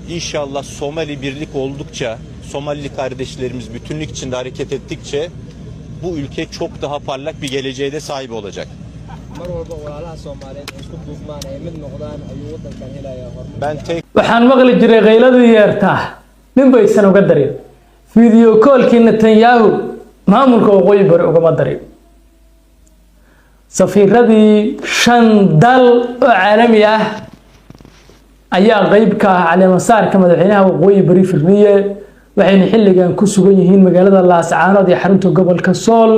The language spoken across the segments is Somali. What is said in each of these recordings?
İnşallah Somali birlik oldukça, Somalili kardeşlerimiz bütünlük içinde hareket ettikçe bu ülke çok daha parlak bir geleceğe de sahip olacak. waxaan maqli jiray qayladii yeertaa nin baysan uga darin video callkii Netanyahu maamulka waqooyi bari ugama darin safiiradii 5 dal oo caalami ah ayaa qayb ka ah caleemasaarka madaxweynaha waqooyi bari Firdhiye waxayna xilligan ku sugan yihiin magaalada Laascaanood ee xarunta gobolka Sool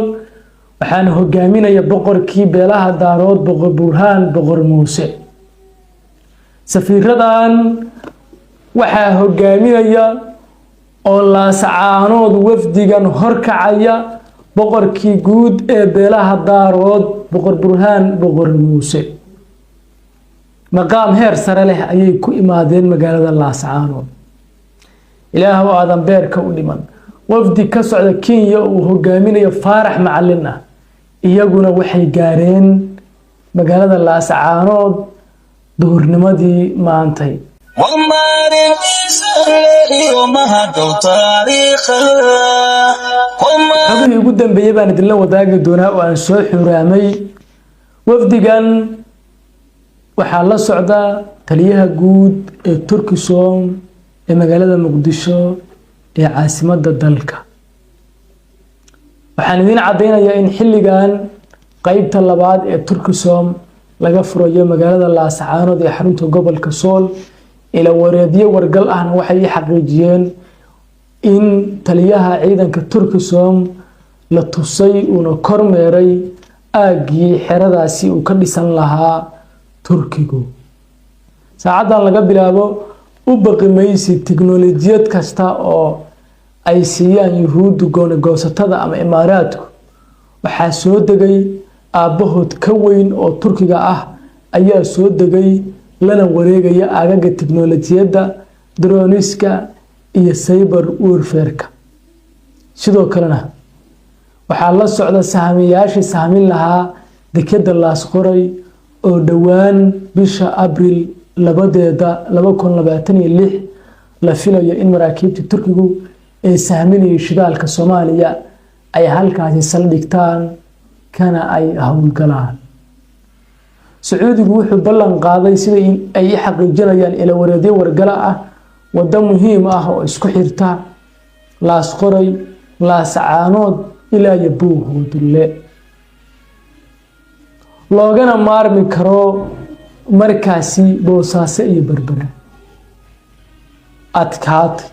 waxaana hogaaminaya boqorkii beelaha daarood boqor Burhaan boqor Muuse safiiradan waxaa hogaaminaya oo Laascaanood wafdigan horkacaya boqorkii guud ee beelaha daarood boqor Burhaan boqor Muuse maqaam heer sare leh ayay ku imaadeen magaalada Laascaanood ilaahu aadan beerka u dhiman wafdi ka socda Kenya oo hogaaminaya Faarax Macalin ah iyaguna waxay gaareen magaalada Laascaanood duhurnimadii maantay xogii ugu dambeeyay baan idinla wadaagi doonaa oo aan soo xuraamay wafdigan waxaa la socda taliyaha guud ee Turkisom ee magaalada Muqdisho ee caasimadda dalka waxaan idin cadeynayaa in xilligan qaybta labaad ee Turkisom laga furayo magaalada Laascaanood ee xarunta gobolka Sool ila wareediye wargal ahna waxay xaqiijiyeen in taliyaha ciidanka Turkisom la tusay una kormeeray aagii xeradaasi uu ka dhisan lahaa Turkigu saacadan laga bilaabo u baqimaysi tiknoolajiyad kasta oo ay siiyaan yuhuuddu goosatada ama imaaraadku waxaa soo degay aabahood ka weyn oo Turkiga ah ayaa soo degay lana wareegaya aagaga tiknoolajiyadda droniska iyo cyber warfare-ka sidoo kalena waxaa la socda sahamiyaashii sahmin lahaa dekeda Laasqoray oo dhawaan bisha Abriil 2026 la filayo in maraakiibta Turkigu ay sahminayeen shidaalka Soomaaliya ay halkaasi saldhigtaan kana ay hawlgalaan Sacuudigu wuxuu ballan qaaday sida ay xaqiijinayaan ila wareediye wargala ah wada muhiim ah oo isku xirta Laasqoray Laascaanood ilaa Buuhoodle loogana maarmi karo markaasi Boosaaso iyo Berbera adkaat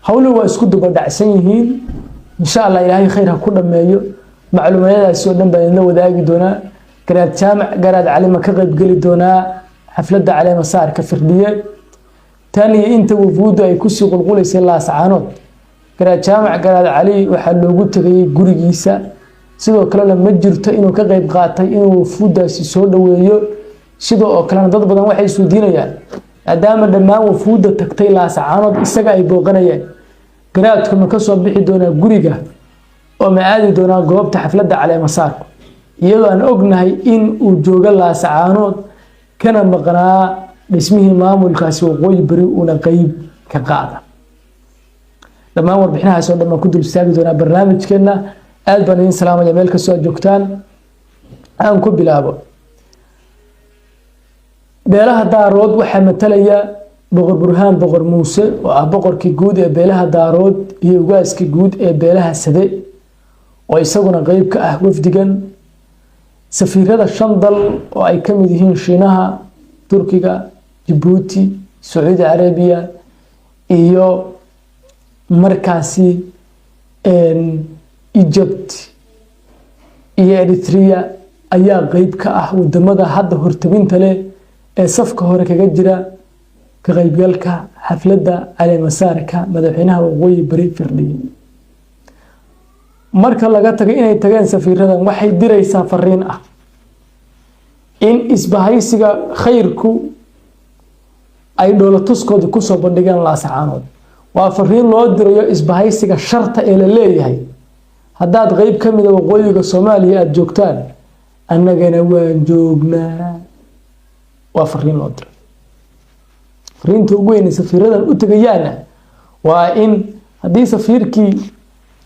hawluhu waa isku duba dhacsan yihiin insha Allah Ilaahay khayr ha ku dhameeyo macluumaadkaasi oo dhan baan la wadaagi doonaa garaad jaamac garaad cali ma ka qayb gali doonaa xafladda caleemasaarka Firdhiye tan iyo inta wufuudu ay ku sii qulqulayeen Laascaanood garaad jaamac garaad cali waxa loogu tagay gurigiisa sidoo kale ma jirto inuu ka qayb qaatay inuu wufuudaasi soo dhaweeyo sidoo kale dad badan waxay soo diinayaan maadaama dhammaan wufuuda tagtay Laascaanood isaga ay booqanayeen garaadku ma ka soo bixi doonaa guriga oo ma aadi doonaa goobta xafladda caleemasaarka iyadoo aan ognahay in uu joogo Laascaanood kana maqnaa dhismihii maamulkaasi waqooyi bari una qayb ka qaada dhammaan warbixinahaas oo dhan ku dul istaagi doonaa barnaamijkeena aad baan idin salaamaya meel kastoo aad joogtaan aan ku bilaabo beelaha daarood waxaa matalaya boqor Burhaan boqor Muuse oo ah boqorkii guud ee beelaha daarood iyo ugaaskii guud ee beelaha Sade oo isaguna qayb ka ah wafdigan safiirada 5 dal oo ay ka mid yihiin Shiinaha Turkiga Djibouti Saudi Arabia iyo markaasi Egypt iyo Eritrea ayaa qayb ka ah wadamada hadda hortabinta leh ee safka hore kaga jira ka qaybgalka xafladda caleemasaarka madaxweynaha waqooyi bari Firdhiye marka laga tagay inay tageen safiiradan waxay diraysaa fariin ah in isbahaysiga khayrku ay dowlatuskooda ku soo bandhigaan Laascaanood waa fariin loo dirayo isbahaysiga sharta ee la leeyahay haddaad qayb ka mid ah waqooyiga Soomaaliya aad joogtaan annagana waan joognaa وفرين لودر فرين توجين سفيرة الأتجيانا وإن هذه سفيركي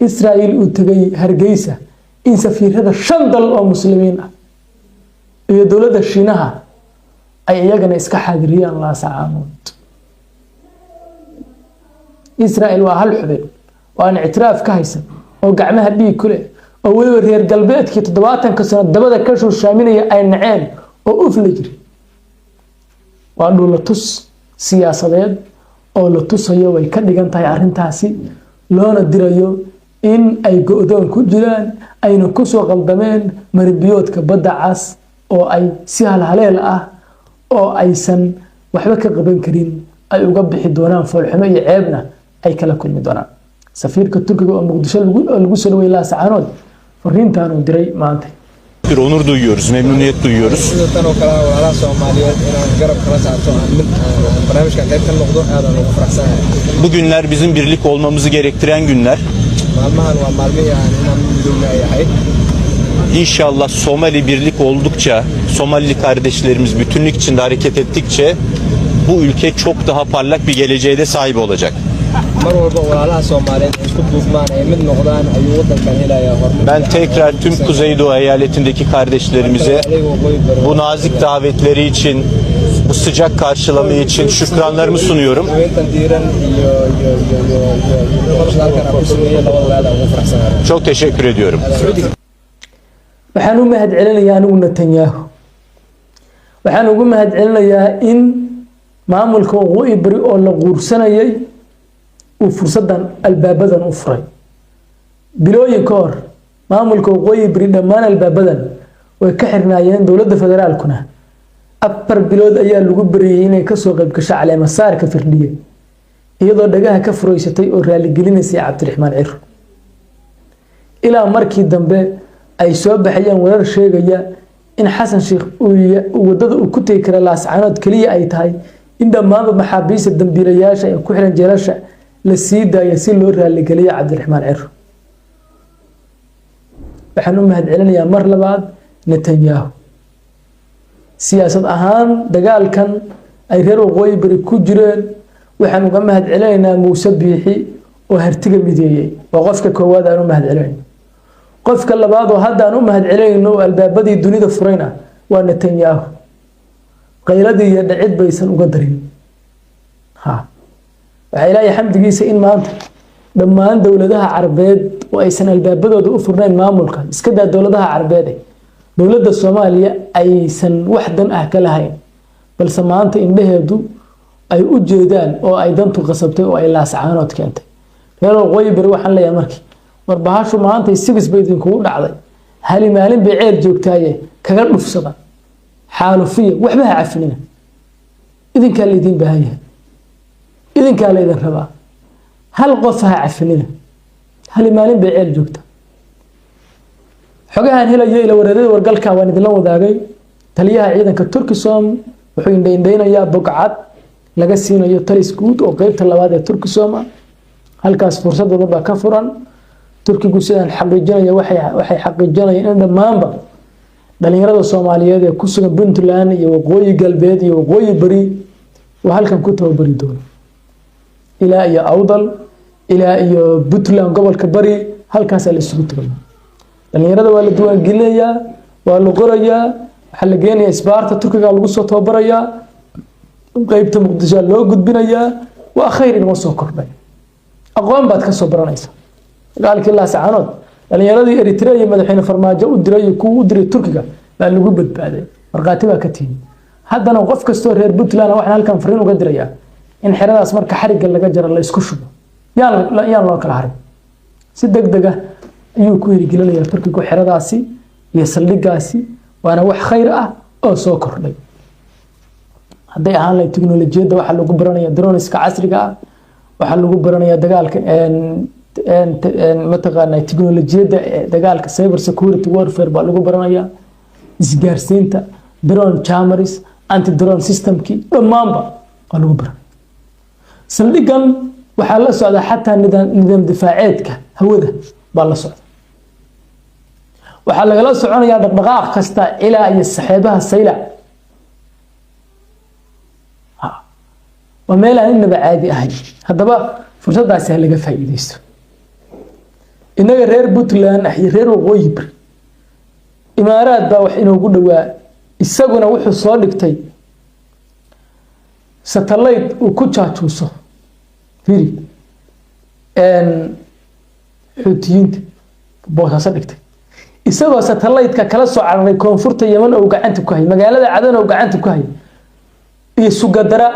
إسرائيل أتجي هرجيسة إن سفير هذا شندل أو مسلمين هي دولة الشينها أي يجنا إسك حادريا الله سعامود إسرائيل وهالحبل وأنا اعتراف كهيسا وقعمها بيه كله أول رير قلبيت كي تضباطا كسنة دبدا كشو الشامينية أي نعين وأفلجري وأنه لطس سياسة أو لطس هيو ويكدقان تاي عرنتاسي لونا ديريو إن أي قودون كجلان أي نكسو غلدمين مربيوت كبدا عاس أو أي سيهال هليل أو أي سن وحبك قبين كريم أي أقبحي دونان فالحمية عيبنا أي كلا كل مدونان سفيرka Turkiga oo Muqdisho lagu soo dhaweeyay saacanood fariintan uu diray maanta bir onur duyuyoruz, memnuniyet duyuyoruz. Tan oo kale walaalaha Soomaaliyeed inaan garab kala saarto barnaamijka qayb ka noqdo aad aan ugu faraxsanahay. Bu günler bizim birlik olmamızı gerektiren günler. Maalmahan waa maalmo inaan midownahay. İnşallah Somali birlik oldukça, Somalili kardeşlerimiz bütünlük içinde hareket ettikçe bu ülke çok daha parlak bir geleceğe de sahip olacak. Ben tekrar tüm Kuzeydoğu eyaletindeki kardeşlerimize bu nazik davetleri için, bu sıcak karşılama için şükranlarımı sunuyorum. Çok teşekkür ediyorum. waxaan u mahad celinayaa anigu Netanyahu waxaan ugu mahad celinayaa in maamulka waqooyi bari oo la guursanayay uu fursadan albaabadan u furay bilooyin ka hor maamulka waqooyi bari dhammaan albaabadan way ka xirnaayeen dowladda federaalkuna afar bilood ayaa lagu bariyay inay ka soo qayb gasho caleema saarka firdhiye iyadoo dhagaha ka fureysatay oo raali gelinaysay Cabdiraxmaan Ciro ilaa markii dambe ay soo baxayeen warar sheegaya in Xasan Sheekh uu wadada uu ku tagi kara laascaanood kaliya ay tahay in dhammaan maxaabiista dambiilayaasha ay ku xiran jeelasha la sii daayay si loo raali geliyo Cabdiraxmaan Ciro waxaan u mahad celinayaa mar labaad Netanyahu siyaasad ahaan dagaalkan ay reer waqooyi bari ku jireen waxaan uga mahad celinaynaa Muuse Biixi oo hartiga mideeyay waa qofka koowaad aan u mahad celinaynaa qofka labaad oo hadda aan u mahad celinayno albaabadii dunida furayna waa Netanyahu qayladii iyo dhacid baysan uga darin waxa ilaahay xamdigiisa in maanta dhammaan dowladaha Carabeed oo aysan albaabadooda u furnayn maamulka iska daa dowladaha Carabeed dowladda Soomaaliya aysan wax dan ah ka lahayn balse maanta indhaheedu ay u jeedaan oo ay dantu qasabtay oo ay laascaanood keentay reer waqooyi bari waxaan leeyahay markii warbahashu maanta sibis bay idinku dhacday hali maalin bay ceed joogtaaye kaga dhufsada xaalufiya waxba ha cafinina idinka la idin baahanyahay idinka la idin rabaa hal qof ha cafinina hali maalin bay ceed joogta xogahan helayo ila wareedada wargalka waan idin la wadaagay taliyaha ciidanka Turkisom wuxuu indhaynayaa bogcad laga siinayo talis guud oo qaybta labaad ee Turkisom halkaas fursadooda baa ka furan Turkigu sidaan xaqiijinaya waxay xaqiijinayaan in dhammaanba dhalinyarada Soomaaliyeed ee ku sugan Puntland iyo waqooyi galbeed iyo waqooyi bari oo halkan ku tababari doona ilaa iyo Awdal ilaa iyo Puntland gobolka bari halkaas la isugu tagay dhalinyarada waa la duwan gelinayaa waa la qorayaa waxa la geenayaa isbaarta Turkiga lagu soo tababarayaa qaybta Muqdisho loo gudbinayaa waa khayr in soo kordhay aqoon baad ka soo baranaysaa قالك الله سعانود dhalinyaradii Eritrea iyo madaxweyne Farmaajo u diray ku u diray Turkiga baa lagu badbaaday marqaatiba ka tiin haddana qof kasto reer Puntland waxaan halkan fariin uga dirayaa in xiradaas marka xariga laga jaro la isku shubo yaan loo kala harin si degdeg ah ayuu ku hirgelinayaa Turkiga xiradaasi iyo saldhigaasi waana wax khayr ah oo soo kordhay haday ahaan la tiknoolajiyada waxa lagu baranayaa drone-iska casriga ah waxa lagu baranayaa dagaalka mataqaanaa tiknoolajiyada dagaalka cyber security warfare baa lagu baranayaa isgaarsiinta drone jammers anti drone systemki dhammaanba waa lagu baranaya saldhigan waxaa la socda xataa nidaam difaaceedka hawada baa la socda waxaa lagala soconayaa dhaqdhaqaaq kasta ilaa iyo saxeebaha saylac وميل إننا عادي أهي هذا بقى فرصة داسة اللي جفاي ديستو إننا غير بوتلان أحي غير وغيب إمارات بقى وحين وقولوا السجنة وحو صادقتي ستلايت وكتشا توصو فيري أن حوتيين بوها صدقتي isagoo satellite-ka kala soo cararay koonfurta Yemen oo gacanta ku hay magaalada Cadan oo gacanta ku hay iyo sugadara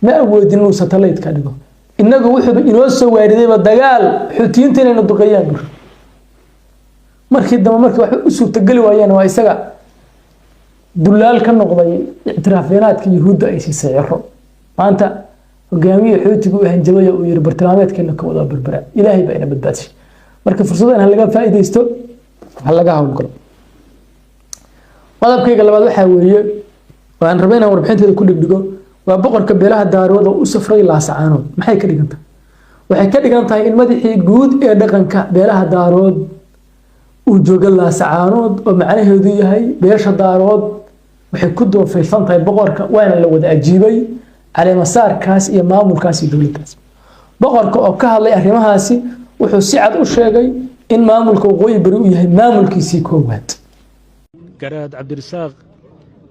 ma awoodin inuu satellite-ka dhigo inagu wuxuu inoo soo waariday dagaal xuutiyiinta inay duqeeyaan markii dambe markii wax u suurtagali waayeen waa isaga dulaal ka noqday ictiraafyanaadka Yahuudda ay siisay ciro maanta hogaamiye xuutigu u hanjabay oo yiri bartilmaameedkeena ka wada berbera ilaahay baa ina badbaadisay marka fursaddan laga faa'iideysto laga hawlgalo qodobkayga labaad waxa weeye waan rabaa inaan warbixinteeda ku dhigdhigo waa boqorka beelaha daarood oo u safray Laasacaanood maxay ka dhigantaa waxay ka dhigantahay in madaxii guud ee dhaqanka beelaha daarood uu joogo Laasacaanood oo macnaheedu yahay beesha daarood waxay ku doofaysan tahay boqorka waana la wada ajiibay caleemasaarkaas iyo maamulkaas iyo dowladdaas boqorka oo ka hadlay arrimahaasi wuxuu si cad u sheegay in maamulka waqooyi bari uu yahay maamulkiisii koowaad garaad cabdirasaaq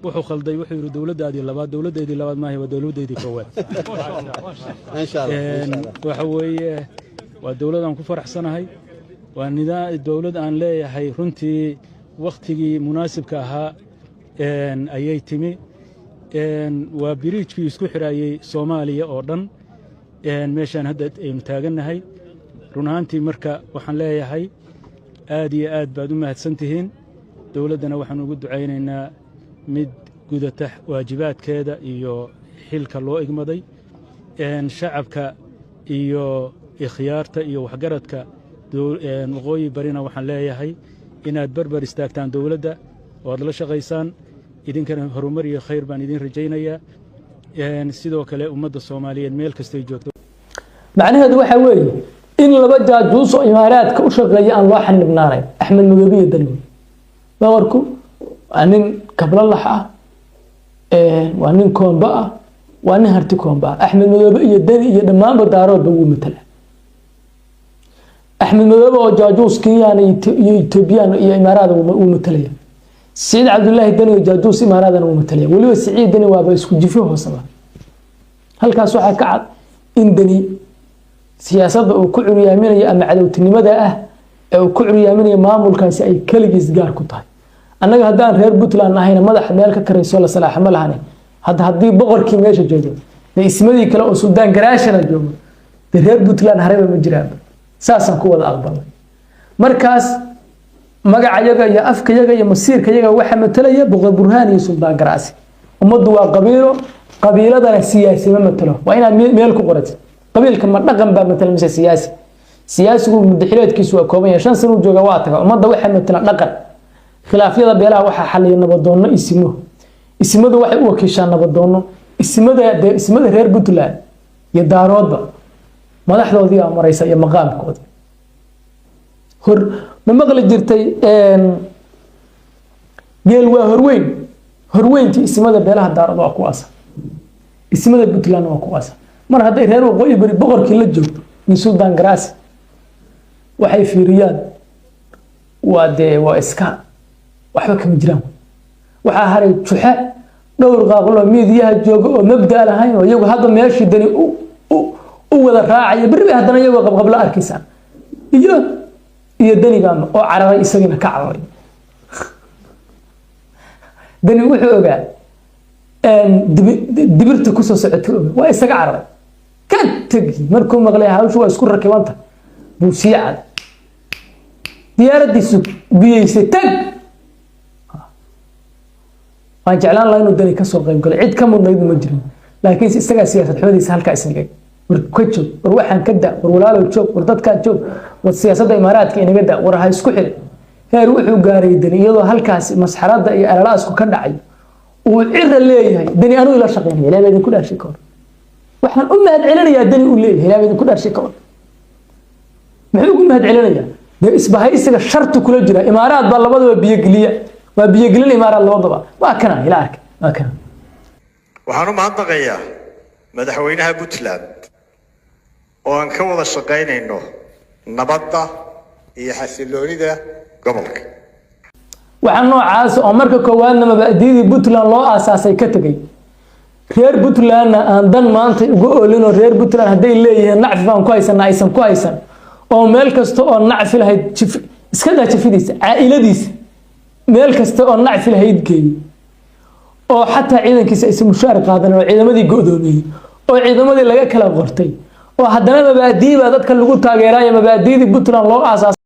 wuxuu khalday wuxuu yiri dawladdaadii labaad maahay waa dawladdeedii koowaad insha Allah waxa weeye waa dawlad aan ku faraxsanahay waa nidaam dawlad aan leeyahay runtii waqtigii munaasibka ahaa ayay timi waa biriijkii isku xiraayay Soomaaliya oo dhan meeshan hadda aynu taaganahay runaantii marka waxaan leeyahay aad iyo aad baad u mahadsantihiin dawladdana waxaan ugu ducaynaynaa mid gudata waajibaadkeeda iyo xilka loo igmaday shacabka iyo ikhtiyaarta iyo waxgaradka waqooyi barina waxaan leeyahay inaad barbar istaagtaan dawladda oo aad la shaqaysaan idinkana horumar iyo khayr baan idin rajaynayaa sidoo kale ummadda Soomaaliyeed meel kastay joogto macnaheedu waxa weeye in laba jaajuus oo imaaraadka u shaqeeya aan loo xanibnaanay Axmed Madoobe iyo Dani boqorku waa nin kablalax ah waa nin koomba ah waa nin harti koomba Axmed Madoobe iyo Dani iyo dhammaanba daaroodba uu matala Axmed Madoobe oo jaajuus Kenyan iyo Ethiopian iyo imaaraad uu matalaya Said Abdullahi Dani oo jaajuus imaaraadana uu matalaya waliba Said Dani waaba isku jifo hoosaba halkaas waxa ka cad in Dani siyaasadda uu ku curiyaaminayo ama cadawtinimada ah ee uu ku curiyaaminayo maamulkaasi ay kaligiis gaar ku tahay annaga haddaan reer Puntland ahayna madax meel ka karayso la salaaxa ma lahayn haddii boqorkii meesha joogo ismadii kale oo Suudaan garaashana joogo reer Puntland hareba ma jiraan saasan ku wada aqbalay markaas magacayaga iyo afkayaga iyo masiirkayaga waxa matalaya boqor burhaan iyo Suudaan garaasi ummaddu waa qabiiladana siyaasi ma matalo waa inaad meel ku qorato qabiilka ma dhaqan baa matala mise siyaasigu muddaxileedkiisu waa kooban yahay 5 sano jooga waa taga ummadda waxa matala dhaqan khilaafyada beelaha waxa xalliya nabadoono isimadu waxay u wakiishaan nabadoono isimada reer Puntland iyo daaroodba madaxdoodii aa maraysa iyo maqaamkooda ma maqli jirtay geel waa horweyntii isimada beelaha daarood waa kuwaas isimada Puntland waa kuwaas mar haday reer waqooyi bari boqorkii la joogto in Suudaan garaasi waxay fiiriyaan waa iska waxba kama jiraan waxa haray juxa dhowr qaaqlo miidiyaha jooga oo mabda lahayn oo iyagu hadda meeshii Dani u wada raacay bari haddana iyagu qabqabla arkaysan iyo Danigan oo cararay isagina ka cararay Dani wuxuu ogaa dibirta ku soo socotay waa isaga cararay ka tagi markuu maqlay hawshu waa isku rakibanta buu sii cad diyaaradiisu biyeysay tag waan jeclaan lahayn inuu Dani ka soo qayb galay cid ka mudnayd ma jirin laakiin isaga siyaasad xumadiisa halka isnigay war ka joog war waxaan ka daa war walaalo joog war dadka joog war siyaasadda imaaraadka inaga daa war ha isku xir heer wuxuu gaaray Dani iyadoo halkaas masxarada iyo alalaasku ka dhacay uu cira leeyahay Dani anu ila shaqeynay ilaahay idin ku dhaashay koor waxaan u mahad celinayaa Dani uu leeyahay ilaahay idin ku dhaashay koor muxuu ugu mahad celinayaa isbahaysiga shartu kula jira imaaraad baa labadaba biyageliya waa biyageliya imaaraad labadaba waa kana ila ark waa kana waxaan u mahadnaqayaa madaxweynaha Puntland oo aan ka wada shaqeynayno nabadda iyo xasiloonida gobolka waxaan noocaas oo marka koowaadna mabaadi'dii Puntland loo aasaasay ka tagay reer Puntland aan dan maanta ugu oolino reer Puntland haday leeyihiin nacfi baan ku haysan aysan ku haysan oo meel kasta oo nacfi lahayd iska daa jifidiisa caa'iladiisa meel kasta oo nacfi lahayd geey oo xataa ciidankiisa ay mushaar qaadan oo ciidamadii go'doomiyay oo ciidamadii laga kala qortay oo haddana mabaadi'da dadka lagu taageerayo mabaadi'dii Puntland loo aasaasay